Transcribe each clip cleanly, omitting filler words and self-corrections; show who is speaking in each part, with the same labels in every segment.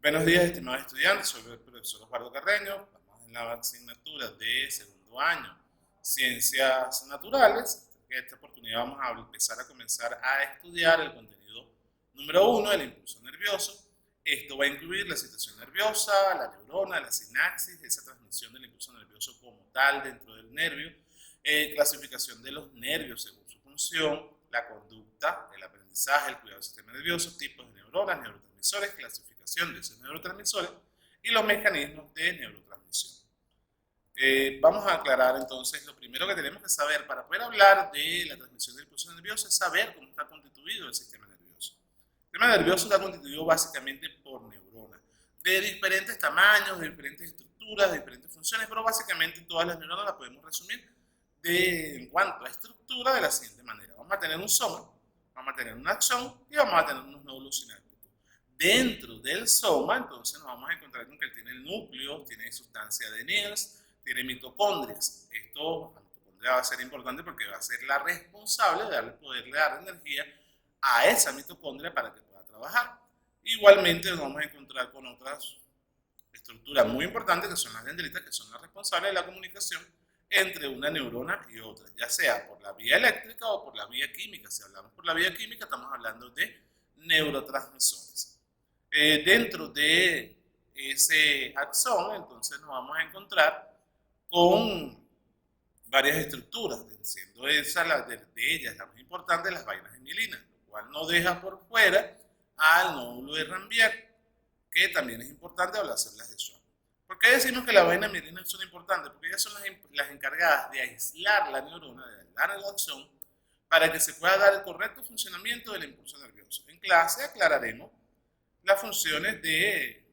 Speaker 1: Buenos días, estimados estudiantes. Soy el profesor Osvaldo Carreño. Estamos en la asignatura de segundo año, Ciencias Naturales. En esta oportunidad vamos a comenzar a estudiar el contenido número 1 del impulso nervioso. Esto va a incluir la excitación nerviosa, la neurona, la sinapsis, esa transmisión del impulso nervioso como tal dentro del nervio, clasificación de los nervios según su función, la conducta, el aprendizaje, el cuidado del sistema nervioso, tipos de neuronas, neurotransmisores, clasificación de esos neurotransmisores y los mecanismos de neurotransmisión. Vamos a aclarar entonces, lo primero que tenemos que saber para poder hablar de la transmisión del impulso nervioso es saber cómo está constituido el sistema nervioso. El sistema nervioso está constituido básicamente por neuronas, de diferentes tamaños, de diferentes estructuras, de diferentes funciones, pero básicamente todas las neuronas las podemos resumir en cuanto a estructura de la siguiente manera. Vamos a tener un soma, vamos a tener un axón y vamos a tener unos nódulos sinápticos. Dentro del soma, entonces nos vamos a encontrar con que él tiene el núcleo, tiene sustancia de Niels, tiene mitocondrias. Esto, la mitocondria va a ser importante porque va a ser la responsable de darle poder, de dar energía a esa mitocondria para que pueda trabajar. Igualmente nos vamos a encontrar con otras estructuras muy importantes que son las dendritas, que son las responsables de la comunicación entre una neurona y otra, ya sea por la vía eléctrica o por la vía química. Si hablamos por la vía química, estamos hablando de neurotransmisores. Dentro de ese axón, entonces nos vamos a encontrar con varias estructuras, siendo esa de ellas la más importante, las vainas de mielina, lo cual no deja por fuera al nódulo de Ranvier, que también es importante al hacerlas de Schwann. ¿Por qué decimos que las vainas de mielina son importantes? Porque ellas son las encargadas de aislar la neurona, de aislar el axón, para que se pueda dar el correcto funcionamiento del impulso nervioso. En clase aclararemos las funciones de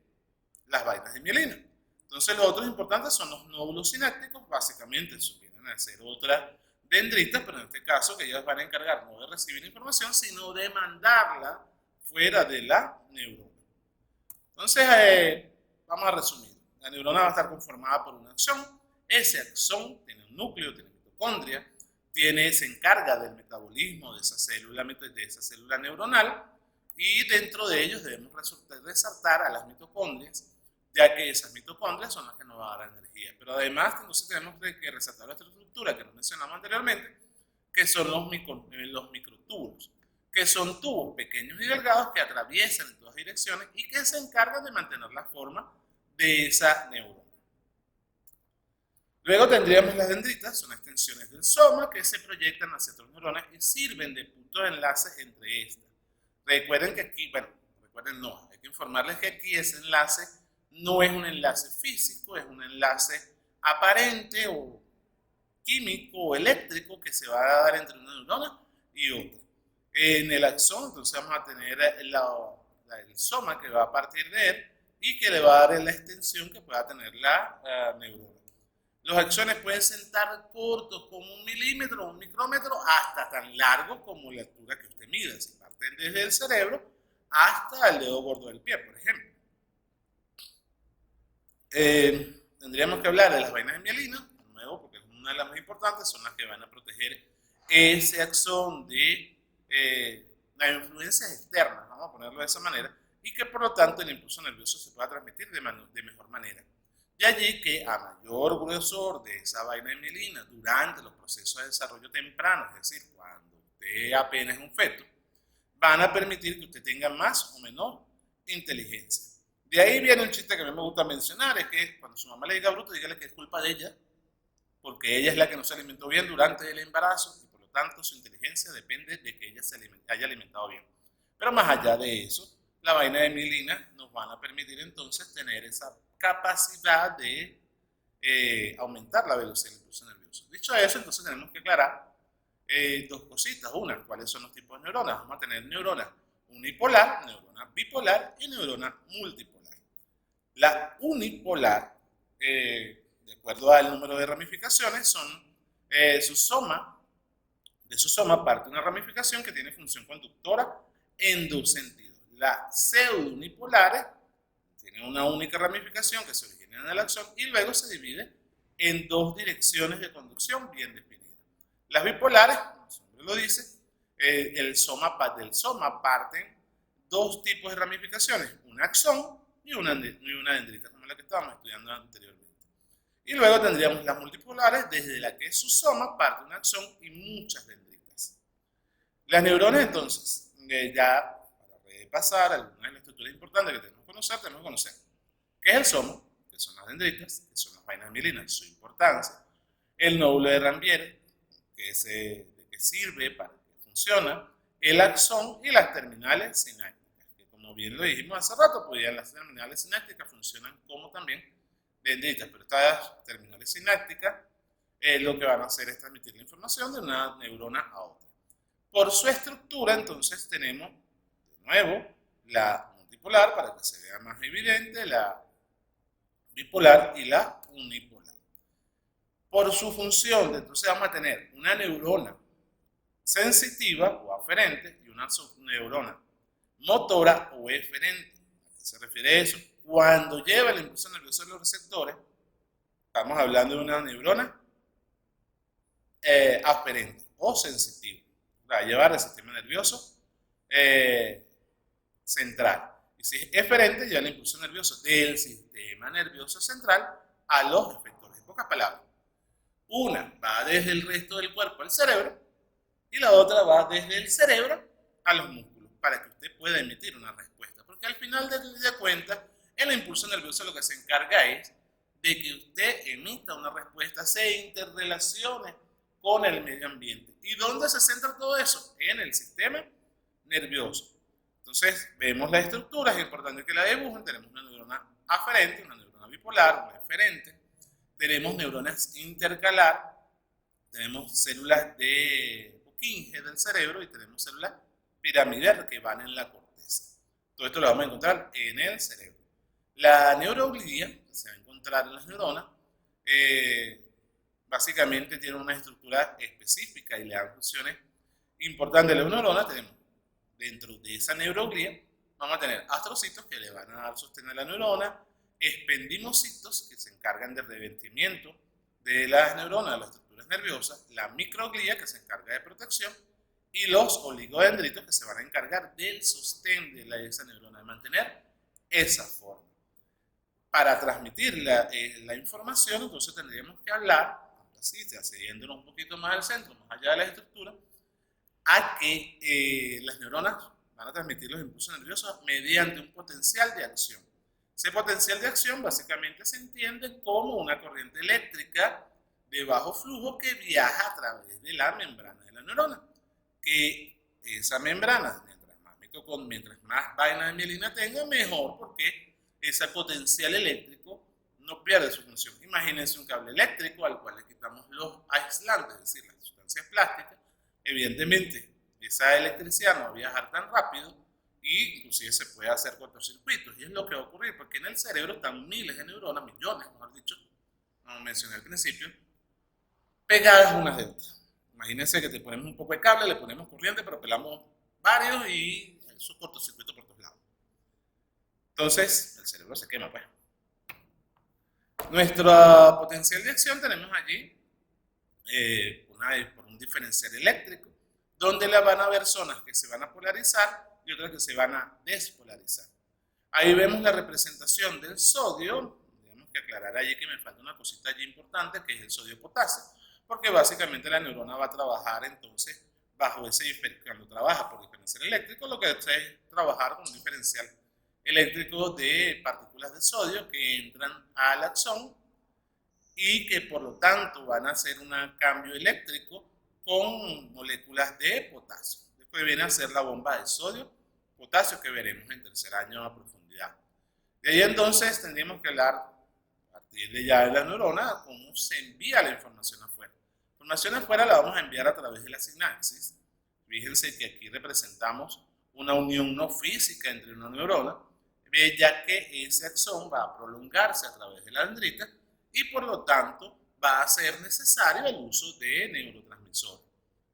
Speaker 1: las vainas de mielina. Entonces, los otros importantes son los nódulos sinápticos, básicamente eso vienen a ser otras dendritas, pero en este caso que ellas van a encargar no de recibir información, sino de mandarla fuera de la neurona. Entonces, vamos a resumir. La neurona va a estar conformada por un axón. Ese axón tiene un núcleo, tiene mitocondria, se encarga del metabolismo de esa célula neuronal, y dentro de ellos debemos resaltar a las mitocondrias, ya que esas mitocondrias son las que nos van a dar energía. Pero además, entonces tenemos que resaltar otra estructura que no mencionamos anteriormente, que son los microtúbulos, que son tubos pequeños y delgados que atraviesan en todas direcciones y que se encargan de mantener la forma de esa neurona. Luego tendríamos las dendritas, son extensiones del soma que se proyectan hacia otras neuronas y sirven de punto de enlace entre estas. Recuerden que aquí, hay que informarles que aquí ese enlace no es un enlace físico, es un enlace aparente o químico o eléctrico que se va a dar entre una neurona y otra. En el axón, entonces vamos a tener el soma que va a partir de él y que le va a dar la extensión que pueda tener la neurona. Los axones pueden ser tan cortos como 1 milímetro o 1 micrómetro, hasta tan largos como la altura que usted mida. Si parten desde el cerebro hasta el dedo gordo del pie, por ejemplo. Tendríamos que hablar de las vainas de mielina, de nuevo, porque es una de las más importantes, son las que van a proteger ese axón de las influencias externas, vamos a ponerlo de esa manera, y que por lo tanto el impulso nervioso se pueda transmitir de mejor manera. De allí que a mayor grosor de esa vaina de mielina durante los procesos de desarrollo temprano, es decir, cuando usted apenas es un feto, van a permitir que usted tenga más o menor inteligencia. De ahí viene un chiste que a mí me gusta mencionar, es que cuando su mamá le diga bruto, dígale que es culpa de ella, porque ella es la que no se alimentó bien durante el embarazo y por lo tanto su inteligencia depende de que ella se haya alimentado bien. Pero más allá de eso, la vaina de mielina nos van a permitir entonces tener esa capacidad de aumentar la velocidad del impulso nervioso. Dicho eso, entonces tenemos que aclarar dos cositas. Una, ¿cuáles son los tipos de neuronas? Vamos a tener neuronas unipolar, neurona bipolar y neurona multipolar. La unipolar, de acuerdo al número de ramificaciones, de su soma parte una ramificación que tiene función conductora en dos sentidos. Las pseudo-unipolares tienen una única ramificación que se origina en el axón y luego se divide en dos direcciones de conducción bien definidas. Las bipolares, como su nombre lo dice, del soma parten dos tipos de ramificaciones, un axón y una dendrita, como la que estábamos estudiando anteriormente. Y luego tendríamos las multipolares, desde la que es su soma parte un axón y muchas dendritas. Las neuronas, entonces, ya para repasar algunas de las estructuras importantes que tenemos que conocer qué es el soma, qué son las dendritas, qué son las vainas mielinas, su importancia, el nódulo de Ranvier, de qué sirve, para qué funciona, el axón y las terminales sinápticas, que como bien lo dijimos hace rato, pues ya las terminales sinápticas funcionan como también dendritas, pero estas terminales sinápticas lo que van a hacer es transmitir la información de una neurona a otra. Por su estructura, entonces, tenemos de nuevo la multipolar, para que se vea más evidente, la bipolar y la unipolar. Por su función, entonces vamos a tener una neurona sensitiva o aferente y una subneurona motora o eferente. ¿A qué se refiere eso? Cuando lleva el impulso nervioso a los receptores, estamos hablando de una neurona aferente o sensitiva. Va a llevar el sistema nervioso central. Y si es eferente, lleva el impulso nervioso del sistema nervioso central a los efectores. En pocas palabras, una va desde el resto del cuerpo al cerebro y la otra va desde el cerebro a los músculos para que usted pueda emitir una respuesta. Porque al final de cuentas, el impulso nervioso lo que se encarga es de que usted emita una respuesta, se interrelacione con el medio ambiente. ¿Y dónde se centra todo eso? En el sistema nervioso. Entonces, vemos la estructura, es importante que la dibujen. Tenemos una neurona aferente, una neurona bipolar, una eferente. Tenemos neuronas intercalar, tenemos células de Purkinje del cerebro y tenemos células piramidales que van en la corteza. Todo esto lo vamos a encontrar en el cerebro. La neuroglía, que se va a encontrar en las neuronas, básicamente tiene una estructura específica y le dan funciones importantes a la neurona. Tenemos dentro de esa neuroglía, vamos a tener astrocitos que le van a dar sostén a la neurona, espendimocitos que se encargan del revestimiento de las neuronas, de las estructuras nerviosas, la microglía que se encarga de protección y los oligodendritos que se van a encargar del sostén de esa neurona, de mantener esa forma. Para transmitir la información, entonces tendríamos que hablar, así, accediéndonos un poquito más al centro, más allá de la estructura, a que las neuronas van a transmitir los impulsos nerviosos mediante un potencial de acción. Ese potencial de acción básicamente se entiende como una corriente eléctrica de bajo flujo que viaja a través de la membrana de la neurona. Que esa membrana, mientras más vaina de mielina tenga, mejor, porque ese potencial eléctrico no pierde su función. Imagínense un cable eléctrico al cual le quitamos los aislantes, es decir, las sustancias plásticas. Evidentemente, esa electricidad no va a viajar tan rápido y inclusive se puede hacer cortocircuitos. Y es lo que va a ocurrir, porque en el cerebro están miles de neuronas, millones, mejor dicho, como mencioné al principio, pegadas unas de otras. Imagínense que te ponemos un poco de cable, le ponemos corriente, pero pelamos varios y eso cortocircuito por todos lados. Entonces, el cerebro se quema, pues. Nuestro potencial de acción tenemos allí por un diferencial eléctrico, donde van a haber zonas que se van a polarizar y otras que se van a despolarizar. Ahí vemos la representación del sodio. Tenemos que aclarar allí que me falta una cosita allí importante, que es el sodio-potasio, porque básicamente la neurona va a trabajar entonces bajo ese diferencial. Cuando trabaja por diferencial eléctrico, lo que hace es trabajar con un diferencial eléctrico de partículas de sodio que entran al axón y que por lo tanto van a hacer un cambio eléctrico con moléculas de potasio. Después viene a ser la bomba de sodio-potasio que veremos en tercer año a profundidad. De ahí entonces tendríamos que hablar a partir de ya de la neurona cómo se envía la información afuera. La información afuera la vamos a enviar a través de la sinapsis. Fíjense que aquí representamos una unión no física entre una neurona, ya que ese axón va a prolongarse a través de la dendrita y por lo tanto va a ser necesario el uso de neurotransmisores.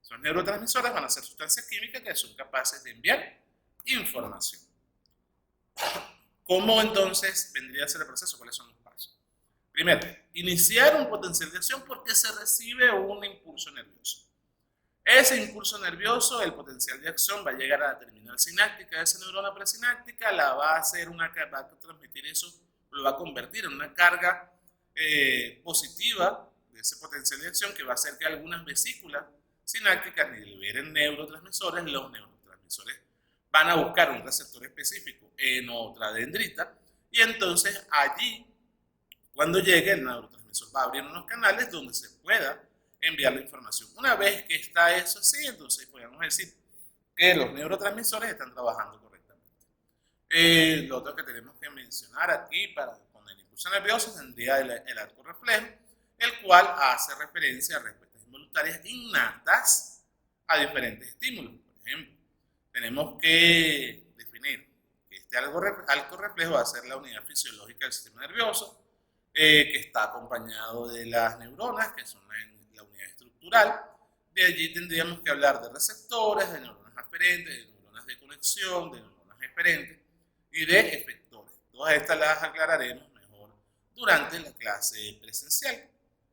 Speaker 1: Esos neurotransmisores van a ser sustancias químicas que son capaces de enviar información. ¿Cómo entonces vendría a ser el proceso? ¿Cuáles son los pasos? Primero, iniciar un potencial de acción porque se recibe un impulso nervioso. Ese impulso nervioso, el potencial de acción va a llegar a la terminal sináptica de esa neurona presináptica, la va a hacer va a transmitir eso, lo va a convertir en una carga positiva de ese potencial de acción que va a hacer que algunas vesículas sinápticas liberen neurotransmisores. Los neurotransmisores van a buscar un receptor específico en otra dendrita y entonces allí, cuando llegue, el neurotransmisor va a abrir unos canales donde se pueda enviar la información. Una vez que está eso así, entonces podemos decir que los neurotransmisores están trabajando correctamente. Lo otro que tenemos que mencionar aquí con el impulso nervioso tendría el arco reflejo, el cual hace referencia a respuestas involuntarias innatas a diferentes estímulos. Por ejemplo, tenemos que definir que este arco reflejo va a ser la unidad fisiológica del sistema nervioso, que está acompañado de las neuronas, que son la unidad estructural. De allí tendríamos que hablar de receptores, de neuronas aferentes, de neuronas de conexión, de neuronas eferentes y de efectores. Todas estas las aclararemos mejor durante la clase presencial,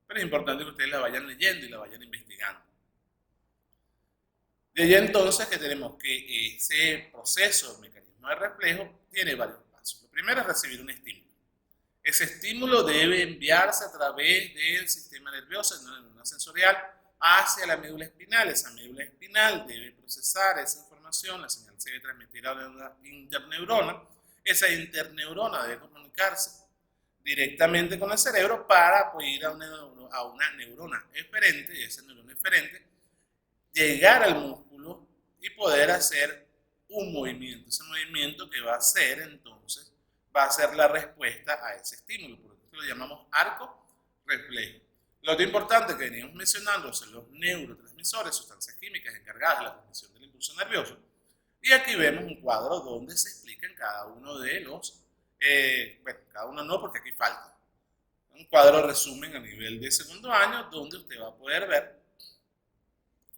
Speaker 1: pero es importante que ustedes la vayan leyendo y la vayan investigando. De allí entonces que tenemos que ese proceso, el mecanismo de reflejo, tiene varios pasos. Lo primero es recibir un estímulo. Ese estímulo debe enviarse a través del sistema nervioso, de la neurona sensorial, hacia la médula espinal. Esa médula espinal debe procesar esa información, la señal se debe transmitir a una interneurona. Esa interneurona debe comunicarse directamente con el cerebro para ir a una neurona eferente, y esa neurona eferente llegar al músculo y poder hacer un movimiento. Ese movimiento que va a hacer entonces va a ser la respuesta a ese estímulo, por eso lo llamamos arco reflejo. Lo otro importante que venimos mencionando son los neurotransmisores, sustancias químicas encargadas de la transmisión del impulso nervioso. Y aquí vemos un cuadro donde se explican cada uno de los, bueno, cada uno no porque aquí falta. Un cuadro resumen a nivel de segundo año donde usted va a poder ver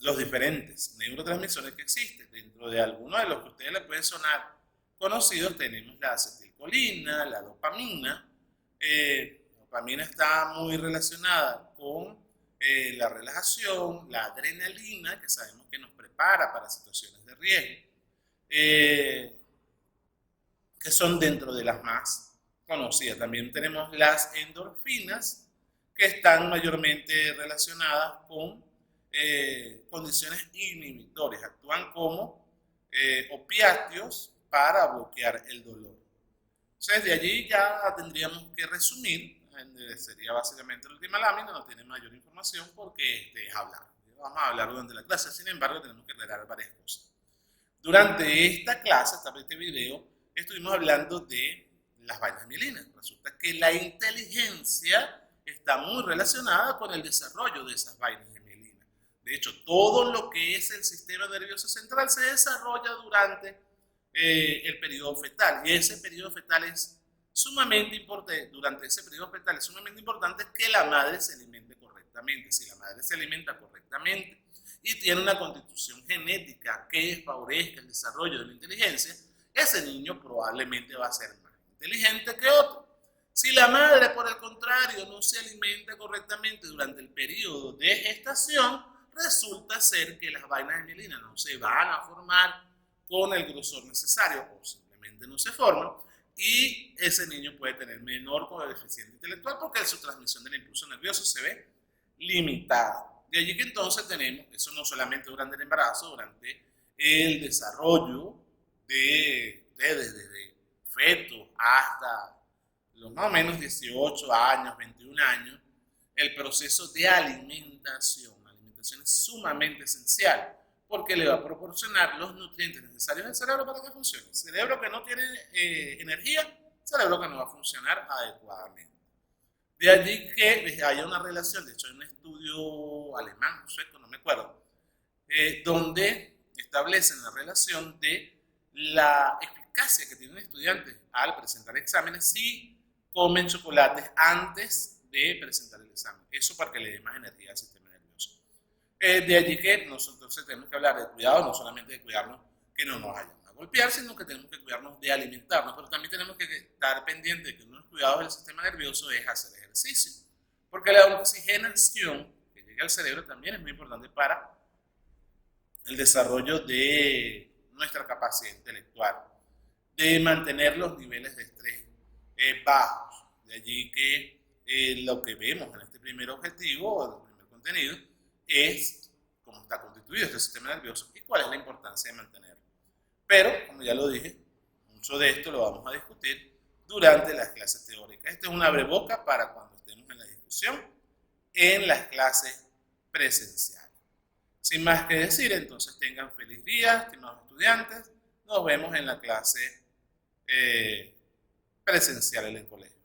Speaker 1: los diferentes neurotransmisores que existen. Dentro de algunos de los que a ustedes les pueden sonar conocidos tenemos la acetilcolina, la dopamina. La dopamina está muy relacionada con la relajación, la adrenalina, que sabemos que nos prepara para situaciones de riesgo, que son dentro de las más conocidas. También tenemos las endorfinas, que están mayormente relacionadas con condiciones inhibitorias, actúan como opiáceos para bloquear el dolor. Entonces, de allí ya tendríamos que resumir, sería básicamente la última lámina, no tiene mayor información porque es hablar. Vamos a hablar durante la clase, sin embargo, tenemos que aclarar varias cosas. Durante esta clase, este video, estuvimos hablando de las vainas mielinas. Resulta que la inteligencia está muy relacionada con el desarrollo de esas vainas de mielina. De hecho, todo lo que es el sistema nervioso central se desarrolla durante el periodo fetal, y ese periodo fetal es sumamente importante. Durante ese periodo fetal es sumamente importante que la madre se alimente correctamente. Si la madre se alimenta correctamente y tiene una constitución genética que favorezca el desarrollo de la inteligencia, ese niño probablemente va a ser más inteligente que otro. Si la madre, por el contrario, no se alimenta correctamente durante el periodo de gestación, resulta ser que las vainas de mielina no se van a formar con el grosor necesario o simplemente no se forman, y ese niño puede tener menor coeficiente intelectual porque su transmisión del impulso nervioso se ve limitada. De allí que entonces tenemos, eso no solamente durante el embarazo, durante el desarrollo desde feto hasta los más o menos 18 años, 21 años, el proceso de alimentación. La alimentación es sumamente esencial porque le va a proporcionar los nutrientes necesarios al cerebro para que funcione. El cerebro que no tiene energía, cerebro que no va a funcionar adecuadamente. De allí que haya una relación, de hecho hay un estudio alemán, sueco, no me acuerdo, donde establecen la relación de la eficacia que tienen estudiantes al presentar exámenes si comen chocolates antes de presentar el examen. Eso para que le dé más energía al sistema nervioso. De allí que nosotros tenemos que hablar de cuidado, no solamente de cuidarnos que no nos vayan a golpear, sino que tenemos que cuidarnos de alimentarnos, pero también tenemos que estar pendientes de que uno de los cuidados del sistema nervioso es hacer ejercicio, porque la oxigenación que llega al cerebro también es muy importante para el desarrollo de nuestra capacidad intelectual, de mantener los niveles de estrés bajos. De allí que lo que vemos en este primer objetivo, el primer contenido, es cómo está constituido este sistema nervioso y cuál es la importancia de mantenerlo. Pero, como ya lo dije, mucho de esto lo vamos a discutir durante las clases teóricas. Esta es una abreboca para cuando estemos en la discusión en las clases presenciales. Sin más que decir, entonces tengan feliz día, estimados estudiantes. Nos vemos en la clase presencial en el colegio.